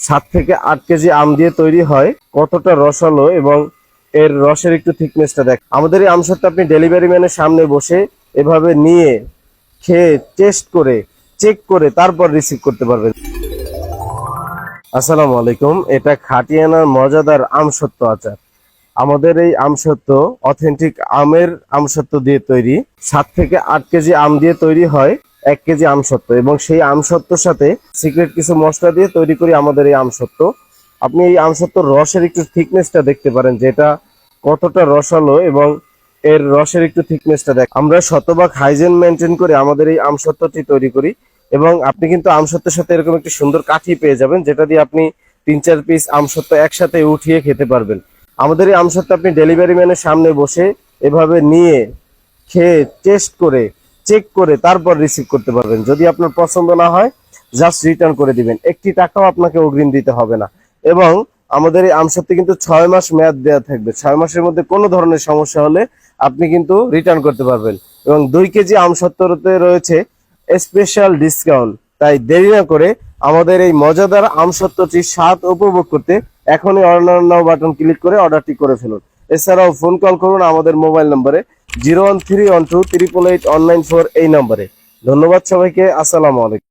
7 থেকে 8 কেজি আম দিয়ে তৈরি হয়। কতটা রসালো এবং এর রসের একটু থিকনেসটা দেখ। আমাদের এই আমসত্ত্ব আপনি ডেলিভারি ম্যানের সামনে বসে এভাবে নিয়ে খেয়ে টেস্ট করে চেক করে তারপর রিসিভ করতে পারবেন। আসসালামু আলাইকুম। এটা খাটিয়ানার মজাদার আমসত্ত্ব আচার। আমাদের এই আমসত্ত্ব অথেন্টিক আমের আমসত্ত্ব দিয়ে তৈরি। 7 থেকে 8 কেজি আম দিয়ে তৈরি হয় 1 কেজি আমসত্ত্ব, এবং সেই আমসত্ত্বর সাথে সিক্রেট কিছু মশলা দিয়ে তৈরি করি আমাদের এই আমসত্ত্ব। আপনি এই আমসত্ত্বর রসের একটু থিকনেসটা দেখতে পারেন, যে এটা কতটা রসালো এবং এর রসের একটু থিকনেসটা দেখ। আমরা শতভাগ হাইজিন মেনটেন করে আমাদের এই আমসত্ত্বটি তৈরি করি, এবং আপনি কিন্তু আমসত্ত্বের সাথে এরকম একটি সুন্দর কাঠি পেয়ে যাবেন, যেটা দিয়ে আপনি 3-4 পিস আমসত্ত্ব একসাথে উঠিয়ে খেতে পারবেন। আমাদের এই আমসত্ত্ব আপনি ডেলিভারি ম্যানের সামনে বসে এভাবে নিয়ে খেয়ে টেস্ট করে চেক করে তারপর রিসিভ করতে পারবেন। যদি আপনার পছন্দ না হয় জাস্ট রিটার্ন করে দিবেন, 1টি টাকাও আপনাকে অগ্রিম দিতে হবে না। এবং আমাদের এই আমসত্ত্ব কিন্তু 6 মাস মেয়াদ দেওয়া থাকবে। 6 মাসের মধ্যে কোনো ধরনের সমস্যা হলে আপনি কিন্তু রিটার্ন করতে পারবেন। এবং 2 কেজি আমসত্ত্বতে রয়েছে স্পেশাল ডিসকাউন্ট। তাই দেরি না করে আমাদের এই মজাদার আমসত্ত্বটির স্বাদ উপভোগ করতে এখনই অর্ডার নাও বাটন ক্লিক করে অর্ডারটি করে ফেলুন। এছাড়াও ফোন কল করুন আমাদের মোবাইল নম্বরে 01312888194 এই নম্বরে। ধন্যবাদ সবাইকে। আসসালামু আলাইকুম।